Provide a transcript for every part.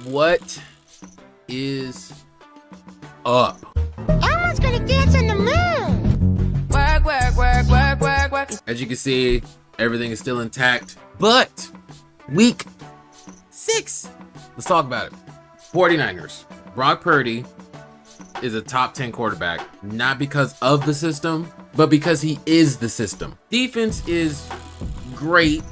What is up? Elmo's gonna dance on the moon. Work, work, work, work, work, work. As you can see, everything is still intact, but week 6. Let's talk about it. 49ers. Brock Purdy is a top 10 quarterback, not because of the system, but because he is the system. Defense is great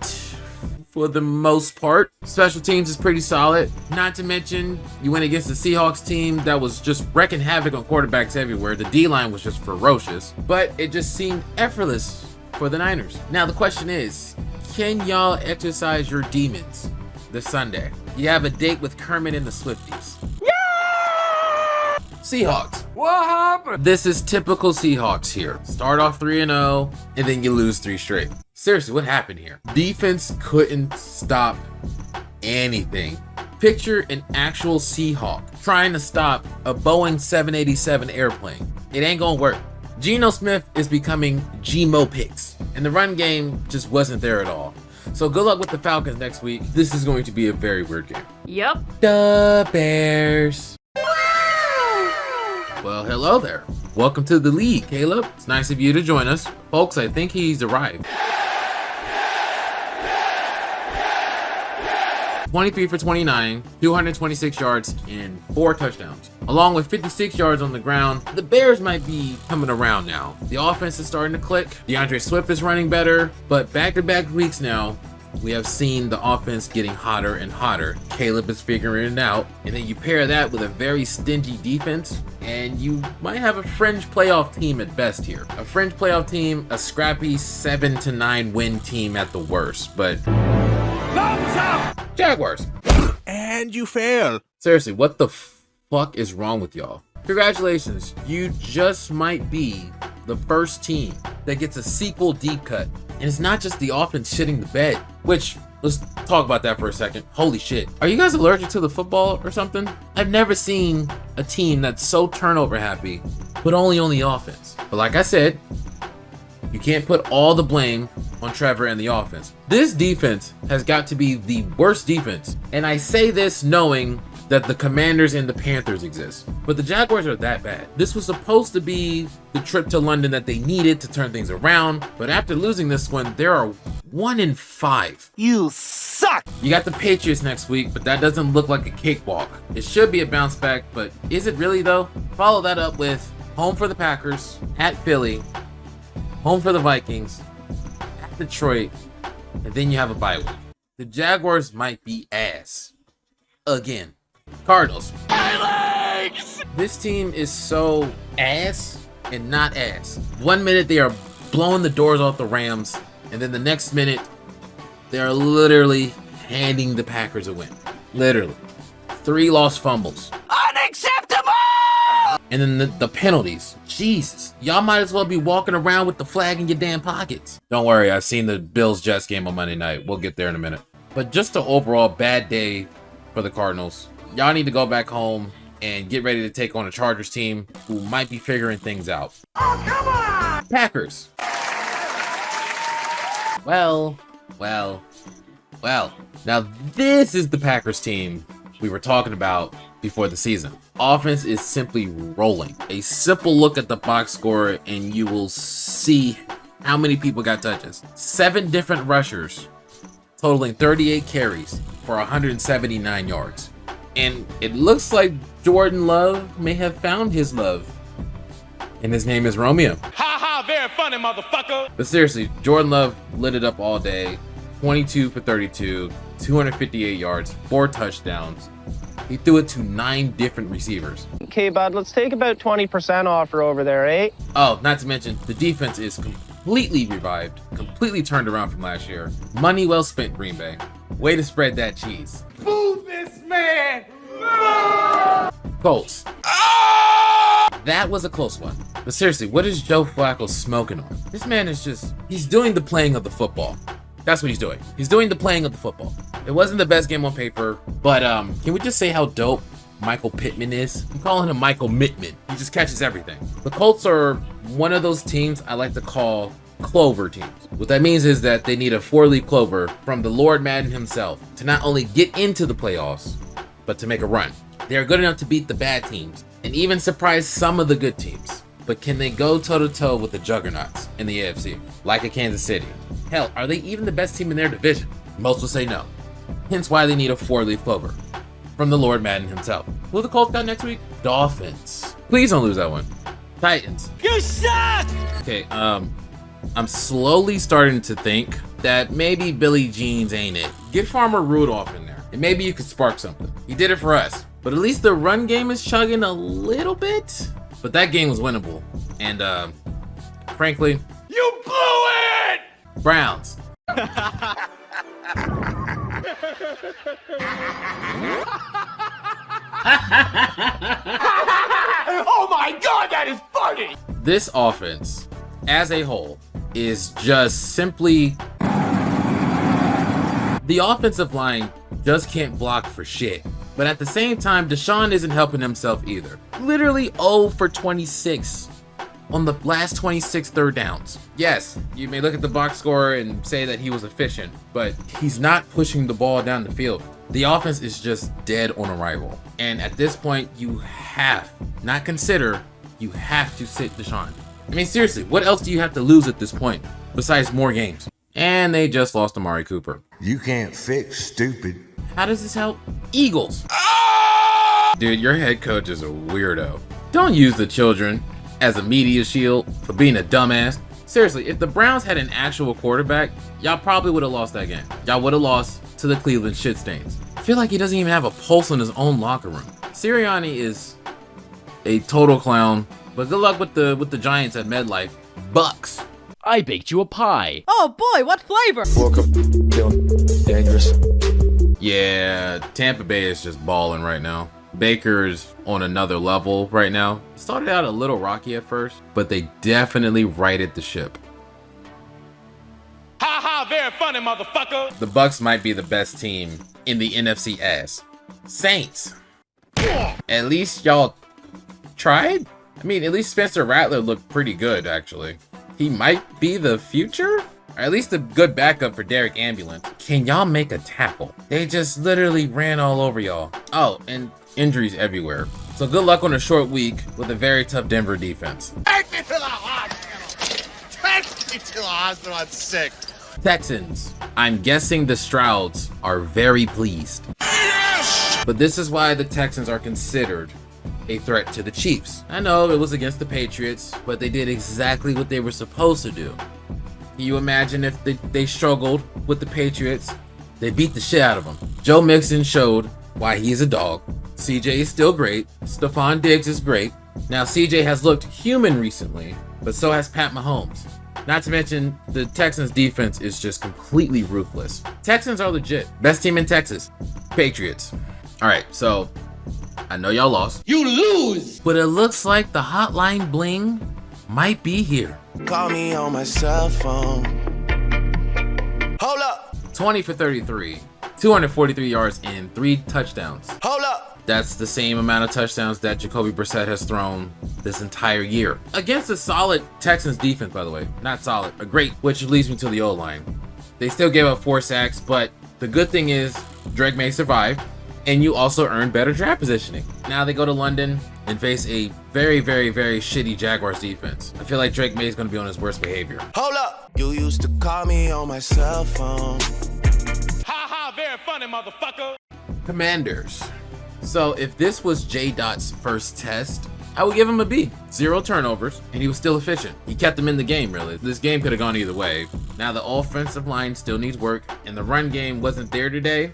for the most part. Special teams is pretty solid. Not to mention, you went against the Seahawks team that was just wrecking havoc on quarterbacks everywhere. The D-line was just ferocious, but it just seemed effortless for the Niners. Now the question is, can y'all exercise your demons this Sunday? You have a date with Kermit and the Swifties. Yeah! Seahawks. What happened? This is typical Seahawks here. Start off 3-0, and then you lose 3 straight. Seriously, what happened here? Defense couldn't stop anything. Picture an actual Seahawk trying to stop a Boeing 787 airplane. It ain't gonna work. Geno Smith is becoming Gmo Picks, and the run game just wasn't there at all. So good luck with the Falcons next week. This is going to be a very weird game. Yep. The Bears. Well, hello there. Welcome to the league, Caleb. It's nice of you to join us. Folks, I think he's arrived. 23 for 29, 226 yards, and 4 touchdowns. Along with 56 yards on the ground, the Bears might be coming around now. The offense is starting to click. DeAndre Swift is running better, but back-to-back weeks now, we have seen the offense getting hotter and hotter. Caleb is figuring it out, and then you pair that with a very stingy defense, and you might have a fringe playoff team at best here. A fringe playoff team, a scrappy 7-9 win team at the worst, but thumbs up! Jaguars. And you fail. Seriously, what the fuck is wrong with y'all? Congratulations, you just might be the first team that gets a sequel deep cut. And it's not just the offense shitting the bed, which, let's talk about that for a second. Holy shit. Are you guys allergic to the football or something? I've never seen a team that's so turnover happy, but only on the offense. But like I said, you can't put all the blame on Trevor and the offense. This defense has got to be the worst defense. And I say this knowing that the Commanders and the Panthers exist. But the Jaguars are that bad. This was supposed to be the trip to London that they needed to turn things around. But after losing this one, there are 1-5. You suck. You got the Patriots next week, but that doesn't look like a cakewalk. It should be a bounce back, but is it really though? Follow that up with home for the Packers, at Philly, home for the Vikings, at Detroit, and then you have a bye week. The Jaguars might be ass. Again. Cardinals. This team is so ass and not ass. 1 minute they are blowing the doors off the Rams, and then the next minute they are literally handing the Packers a win. Literally. 3 lost fumbles. Unacceptable! And then the penalties. Jesus. Y'all might as well be walking around with the flag in your damn pockets. Don't worry, I've seen the Bills-Jets game on Monday night. We'll get there in a minute. But just an overall bad day for the Cardinals. Y'all need to go back home and get ready to take on a Chargers team who might be figuring things out. Oh, come on! Packers. Well. Now this is the Packers team we were talking about before the season. Offense is simply rolling. A simple look at the box score and you will see how many people got touches. 7 different rushers, totaling 38 carries for 179 yards. And it looks like Jordan Love may have found his love. And his name is Romeo. Ha ha, very funny, motherfucker. But seriously, Jordan Love lit it up all day. 22 for 32, 258 yards, 4 touchdowns. He threw it to 9 different receivers. Okay, bud, let's take about 20% offer over there, eh? Oh, not to mention, the defense is completely revived, completely turned around from last year. Money well spent, Green Bay. Way to spread that cheese. Move this man. Colts. That was a close one. But seriously, what is Joe Flacco smoking on? This man is he's doing the playing of the football. That's what he's doing. He's doing the playing of the football. It wasn't the best game on paper, but can we just say how dope Michael Pittman is? I'm calling him Michael Mittman. He just catches everything. The Colts are one of those teams I like to call clover teams. What that means is that they need a 4-leaf clover from the Lord Madden himself to not only get into the playoffs, but to make a run. They are good enough to beat the bad teams and even surprise some of the good teams. But can they go toe-to-toe with the juggernauts in the AFC, like a Kansas City? Hell, are they even the best team in their division? Most will say no. Hence why they need a 4-leaf clover from the Lord Madden himself. Who the Colts got next week? Dolphins. Please don't lose that one. Titans. You suck! Okay, I'm slowly starting to think that maybe Billy Jeans ain't it. Get Farmer Rudolph in there, and maybe you could spark something. He did it for us, but at least the run game is chugging a little bit. But that game was winnable, and frankly, You blew it! Browns. Oh my god, that is funny! This offense, as a whole, is just simply... The offensive line just can't block for shit. But at the same time, Deshaun isn't helping himself either. Literally 0 for 26 on the last 26 third downs. Yes, you may look at the box score and say that he was efficient, but he's not pushing the ball down the field. The offense is just dead on arrival. And at this point, you have to sit Deshaun. I mean, seriously, what else do you have to lose at this point besides more games? And they just lost Amari Cooper. You can't fix stupid. How does this help? Eagles. Dude, your head coach is a weirdo. Don't use the children as a media shield for being a dumbass. Seriously, if the Browns had an actual quarterback, y'all probably would have lost that game. Y'all would have lost to the Cleveland shit stains. I feel like he doesn't even have a pulse in his own locker room. Sirianni is a total clown, but good luck with the Giants at MetLife. Bucks. I baked you a pie. Oh boy, what flavor? Woke up feeling dangerous. Yeah, Tampa Bay is just balling right now. Baker's on another level right now. It started out a little rocky at first, but they definitely righted the ship. Ha ha, very funny, motherfucker! The Bucks might be the best team in the NFC ass. Saints. At least y'all tried? I mean, at least Spencer Rattler looked pretty good, actually. He might be the future? Or at least a good backup for Derek Ambulance. Can y'all make a tackle? They just literally ran all over y'all. Oh, and injuries everywhere. So good luck on a short week with a very tough Denver defense. Take me to the hospital! Take me to the hospital, I'm sick! Texans. I'm guessing the Strouds are very pleased. Yes! But this is why the Texans are considered a threat to the Chiefs. I know it was against the Patriots, but they did exactly what they were supposed to do. Can you imagine if they struggled with the Patriots? They beat the shit out of them. Joe Mixon showed why he's a dog. CJ is still great. Stephon Diggs is great. Now CJ has looked human recently, but so has Pat Mahomes. Not to mention, the Texans defense is just completely ruthless. Texans are legit. Best team in Texas. Patriots. All right, so I know y'all lost. You lose! But it looks like the hotline bling might be here. Call me on my cell phone. Hold up. 20 for 33, 243 yards and 3 touchdowns. Hold up. That's the same amount of touchdowns that Jacoby Brissett has thrown this entire year. Against a solid Texans defense, by the way. Not solid, a great, which leads me to the O-line. They still gave up 4 sacks, but the good thing is Drake May survived, and you also earned better draft positioning. Now they go to London and face a very, very, very shitty Jaguars defense. I feel like Drake May is going to be on his worst behavior. Hold up. You used to call me on my cell phone. Ha ha, very funny, motherfucker! Commanders. So if this was J-Dot's first test, I would give him a B. 0 turnovers, and he was still efficient. He kept them in the game, really. This game could have gone either way. Now the offensive line still needs work, and the run game wasn't there today,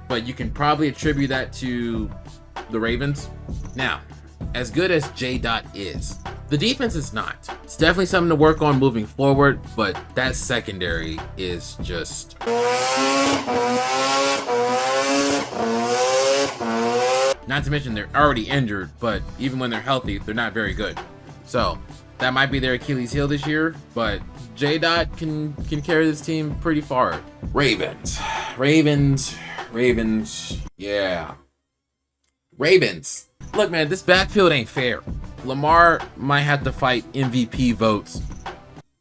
but you can probably attribute that to the Ravens. Now, as good as J-Dot is, the defense is not. It's definitely something to work on moving forward, but that secondary is just... Not to mention they're already injured, but even when they're healthy, they're not very good. So that might be their Achilles heel this year, but J-Dot can carry this team pretty far. Ravens, yeah. Ravens. Look, man, this backfield ain't fair. Lamar might have to fight MVP votes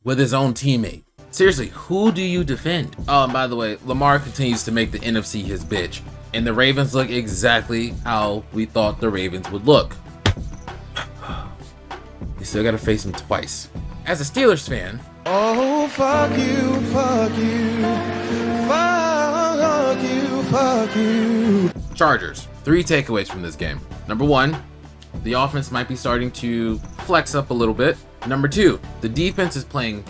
with his own teammate. Seriously, who do you defend? Oh, and by the way, Lamar continues to make the NFC his bitch. And the Ravens look exactly how we thought the Ravens would look. You still gotta face them twice. As a Steelers fan, Oh, fuck you, fuck you, fuck you, fuck you. Chargers. 3 takeaways from this game. Number 1, the offense might be starting to flex up a little bit. Number 2, the defense is playing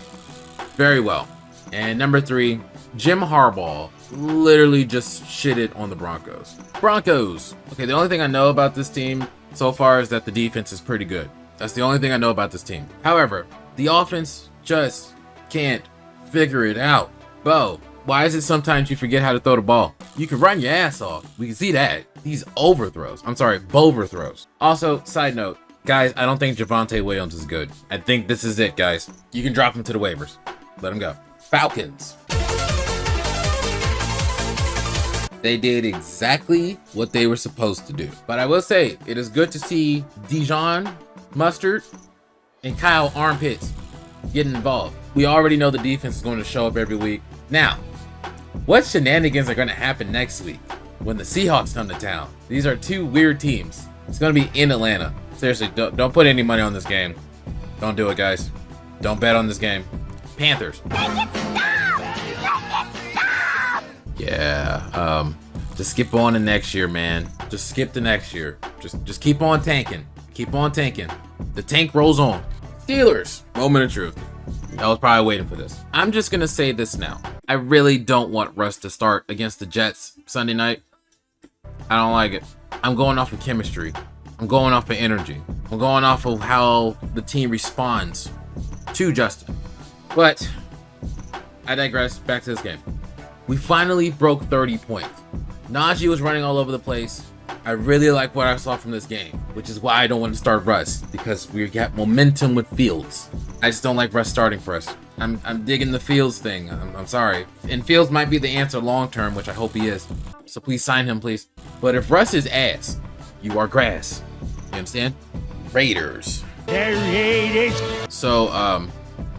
very well. And number 3, Jim Harbaugh literally just shitted on the Broncos. Broncos. Okay, the only thing I know about this team so far is that the defense is pretty good. That's the only thing I know about this team. However, the offense just can't figure it out. Bo, why is it sometimes you forget how to throw the ball? You can run your ass off. We can see that. These overthrows. I'm sorry, boverthrows. Also, side note, guys, I don't think Javonte Williams is good. I think this is it, guys. You can drop him to the waivers. Let him go. Falcons. They did exactly what they were supposed to do. But I will say, it is good to see Dijon Mustard and Kyle Armpits getting involved. We already know the defense is going to show up every week. Now, what shenanigans are going to happen next week when the Seahawks come to town? These are 2 weird teams. It's going to be in Atlanta. Seriously, don't put any money on this game. Don't do it, guys. Don't bet on this game. Panthers. Yeah, just skip on to next year, man. Just skip to next year. Just keep on tanking. Keep on tanking. The tank rolls on. Steelers. Moment of truth. I was probably waiting for this. I'm just gonna say this now. I really don't want Russ to start against the Jets Sunday night. I don't like it. I'm going off of chemistry. I'm going off of energy. I'm going off of how the team responds to Justin. But I digress. Back to this game. We finally broke 30 points. Najee was running all over the place. I really like what I saw from this game, which is why I don't want to start Russ, because we got momentum with Fields. I just don't like Russ starting for us. I'm digging the Fields thing. I'm sorry. And Fields might be the answer long term, which I hope he is. So please sign him, please. But if Russ is ass, you are grass. You understand? Raiders. So,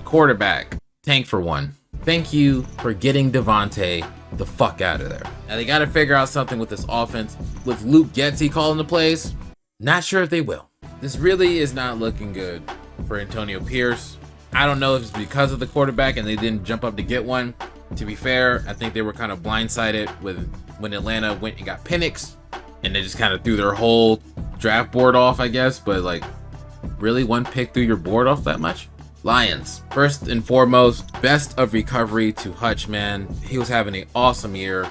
quarterback. Tank for 1. Thank you for getting Devontae the fuck out of there. Now they got to figure out something with this offense. With Luke Getsy calling the plays, not sure if they will. This really is not looking good for Antonio Pierce. I don't know if it's because of the quarterback and they didn't jump up to get one. To be fair, I think they were kind of blindsided when Atlanta went and got Penix, and they just kind of threw their whole draft board off, I guess. But like, really, 1 pick threw your board off that much? Lions. First and foremost, best of recovery to Hutch, man. He was having an awesome year.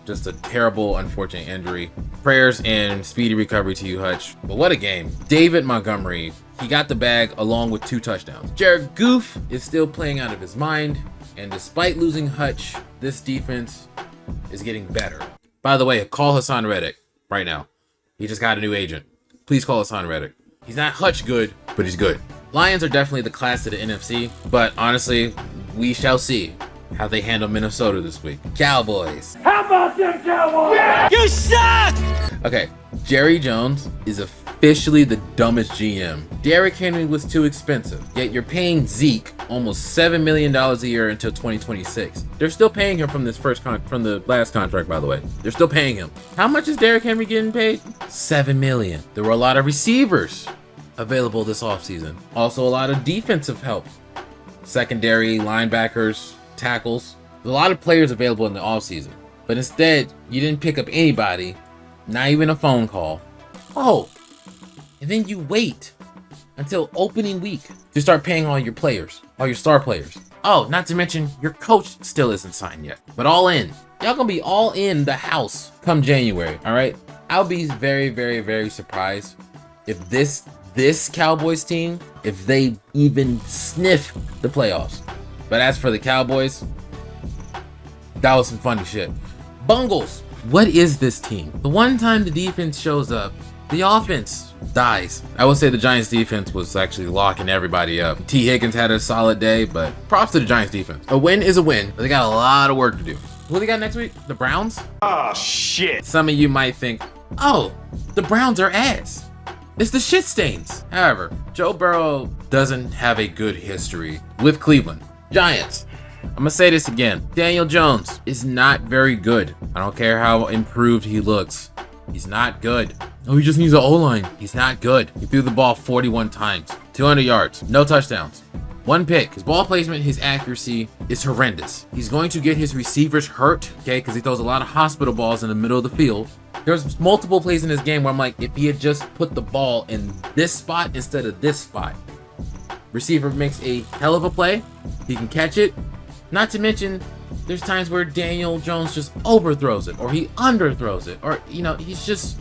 Just a terrible, unfortunate injury. Prayers and speedy recovery to you, Hutch. But what a game. David Montgomery, he got the bag along with 2 touchdowns. Jared Goff is still playing out of his mind. And despite losing Hutch, this defense is getting better. By the way, call Hassan Reddick right now. He just got a new agent. Please call Hassan Reddick. He's not Hutch good, but he's good. Lions are definitely the class of the NFC, but honestly, we shall see how they handle Minnesota this week. Cowboys. How about them Cowboys? Yeah. You suck! Okay, Jerry Jones is officially the dumbest GM. Derrick Henry was too expensive, yet you're paying Zeke almost $7 million a year until 2026. They're still paying him from the last contract, by the way. They're still paying him. How much is Derrick Henry getting paid? $7 million. There were a lot of receivers available this offseason. Also a lot of defensive help. Secondary, linebackers, tackles. There's a lot of players available in the offseason. But instead, you didn't pick up anybody, not even a phone call. Oh, and then you wait until opening week to start paying all your players, all your star players. Oh, not to mention your coach still isn't signed yet, but all in. Y'all gonna be all in the house come January, all right? I'll be very, very, very surprised if this Cowboys team, if they even sniff the playoffs. But as for the Cowboys, that was some funny shit. Bungles. What is this team? The one time the defense shows up, the offense dies. I would say the Giants defense was actually locking everybody up. T. Higgins had a solid day, but props to the Giants defense. A win is a win, but they got a lot of work to do. Who they got next week? The Browns? Oh, shit. Some of you might think, oh, the Browns are ass. It's the shit stains. However, Joe Burrow doesn't have a good history with Cleveland. Giants. I'm gonna say this again. Daniel Jones is not very good. I don't care how improved he looks. He's not good. Oh, he just needs an O-line. He's not good. He threw the ball 41 times, 200 yards, no touchdowns, 1 pick. His ball placement, his accuracy is horrendous. He's going to get his receivers hurt, okay, because he throws a lot of hospital balls in the middle of the field. There's multiple plays in this game where I'm like, if he had just put the ball in this spot instead of this spot, receiver makes a hell of a play. He can catch it. Not to mention, there's times where Daniel Jones just overthrows it, or he underthrows it, or, you know, he's just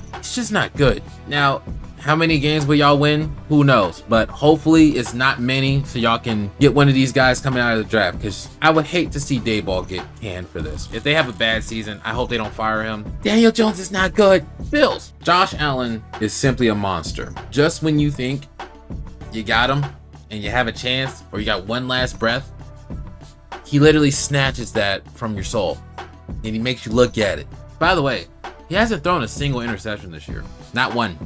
not good. Now, how many games will y'all win? Who knows? But hopefully it's not many, so y'all can get one of these guys coming out of the draft, because I would hate to see Dayball get canned for this. If they have a bad season, I hope they don't fire him. Daniel Jones is not good. Bills. Josh Allen is simply a monster. Just when you think you got him and you have a chance, or you got one last breath, he literally snatches that from your soul and he makes you look at it. By the way, he hasn't thrown a single interception this year. Not one.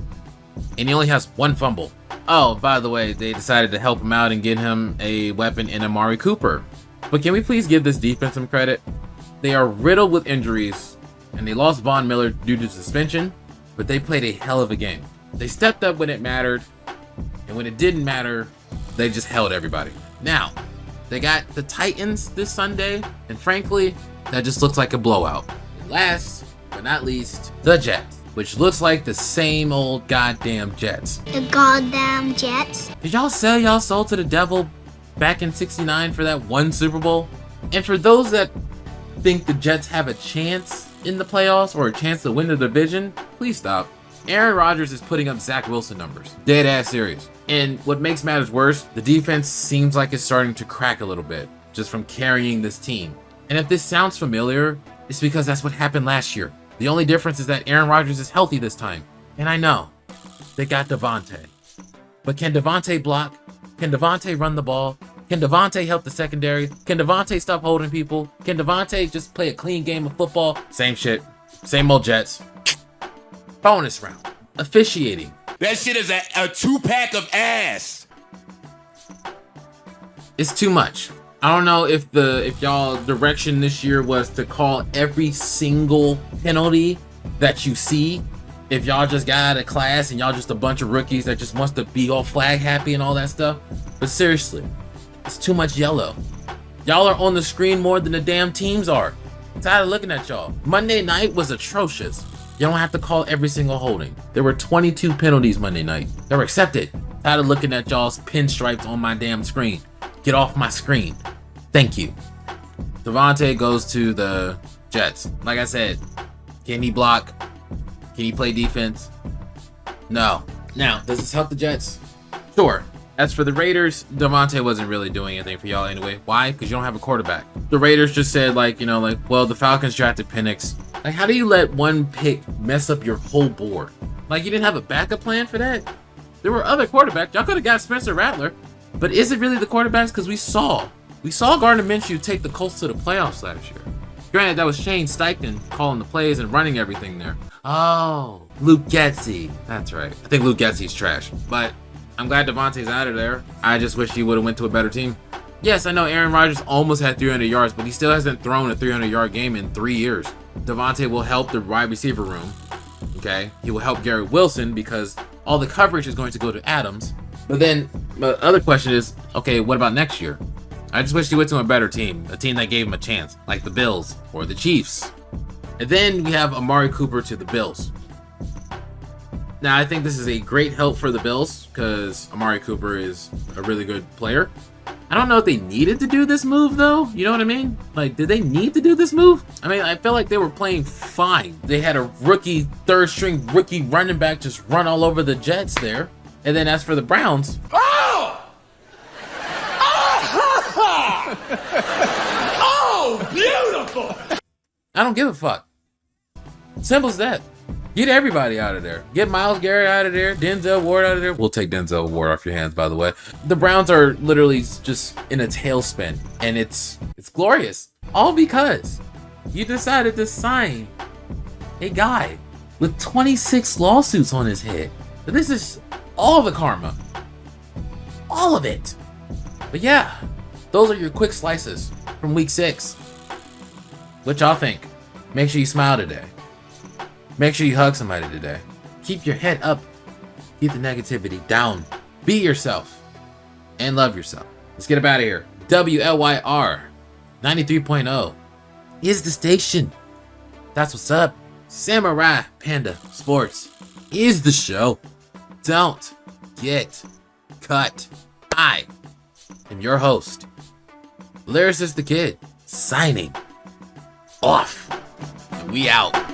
And he only has 1 fumble. Oh, by the way, they decided to help him out and get him a weapon in Amari Cooper. But can we please give this defense some credit? They are riddled with injuries and they lost Von Miller due to suspension, but they played a hell of a game. They stepped up when it mattered, and when it didn't matter, they just held everybody. Now, they got the Titans this Sunday, and frankly, that just looks like a blowout. And last but not least, the Jets, which looks like the same old goddamn Jets. The goddamn Jets. Did y'all sell y'all soul to the devil back in '69 for that 1 Super Bowl? And for those that think the Jets have a chance in the playoffs or a chance to win the division, please stop. Aaron Rodgers is putting up Zach Wilson numbers. Dead ass serious. And what makes matters worse, the defense seems like it's starting to crack a little bit just from carrying this team. And if this sounds familiar, it's because that's what happened last year. The only difference is that Aaron Rodgers is healthy this time. And I know they got Devontae. But can Devontae block? Can Devontae run the ball? Can Devontae help the secondary? Can Devontae stop holding people? Can Devontae just play a clean game of football? Same shit. Same old Jets. Bonus round. Officiating. That shit is a 2-pack of ass. It's too much. I don't know if y'all direction this year was to call every single penalty that you see. If y'all just got out of class and y'all just a bunch of rookies that just wants to be all flag happy and all that stuff. But seriously, it's too much yellow. Y'all are on the screen more than the damn teams are. I'm tired of looking at y'all. Monday night was atrocious. You don't have to call every single holding. There were 22 penalties Monday night. They were accepted. Tired of looking at y'all's pinstripes on my damn screen. Get off my screen. Thank you. Devontae goes to the Jets. Like I said, can he block? Can he play defense? No. Now, does this help the Jets? Sure. As for the Raiders, Devontae wasn't really doing anything for y'all anyway. Why? Because you don't have a quarterback. The Raiders just said, well, the Falcons drafted Penix. Like, how do you let one pick mess up your whole board? Like, you didn't have a backup plan for that? There were other quarterbacks. Y'all could have got Spencer Rattler. But is it really the quarterbacks? Because we saw Gardner Minshew take the Colts to the playoffs last year. Granted, that was Shane Steichen calling the plays and running everything there. Oh, Luke Getsy. That's right. I think Luke Getsy's trash. But I'm glad Devontae's out of there. I just wish he would have went to a better team. Yes, I know Aaron Rodgers almost had 300 yards, but he still hasn't thrown a 300-yard game in 3 years. Devontae will help the wide receiver room. Okay? He will help Garrett Wilson because all the coverage is going to go to Adams. But then the other question is, okay, what about next year? I just wish he went to a better team, a team that gave him a chance, like the Bills or the Chiefs. And then we have Amari Cooper to the Bills. Now, I think this is a great help for the Bills because Amari Cooper is a really good player. I don't know if they needed to do this move, though. You know what I mean? Like, did they need to do this move? I mean, I felt like they were playing fine. They had a rookie, third-string rookie running back just run all over the Jets there. And then as for the Browns... Oh! Oh, beautiful! I don't give a fuck. Simple as that. Get everybody out of there. Get Myles Garrett out of there. Denzel Ward out of there. We'll take Denzel Ward off your hands, by the way. The Browns are literally just in a tailspin, and it's glorious. All because you decided to sign a guy with 26 lawsuits on his head. But this is all the karma. All of it. But yeah, those are your quick slices from week 6. What y'all think? Make sure you smile today. Make sure you hug somebody today. Keep your head up. Keep the negativity down. Be yourself. And love yourself. Let's get up out of here. WLYR 93.0 is the station. That's what's up. Samurai Panda Sports is the show. Don't get cut. I am your host, Lyricist the Kid, signing off. And we out.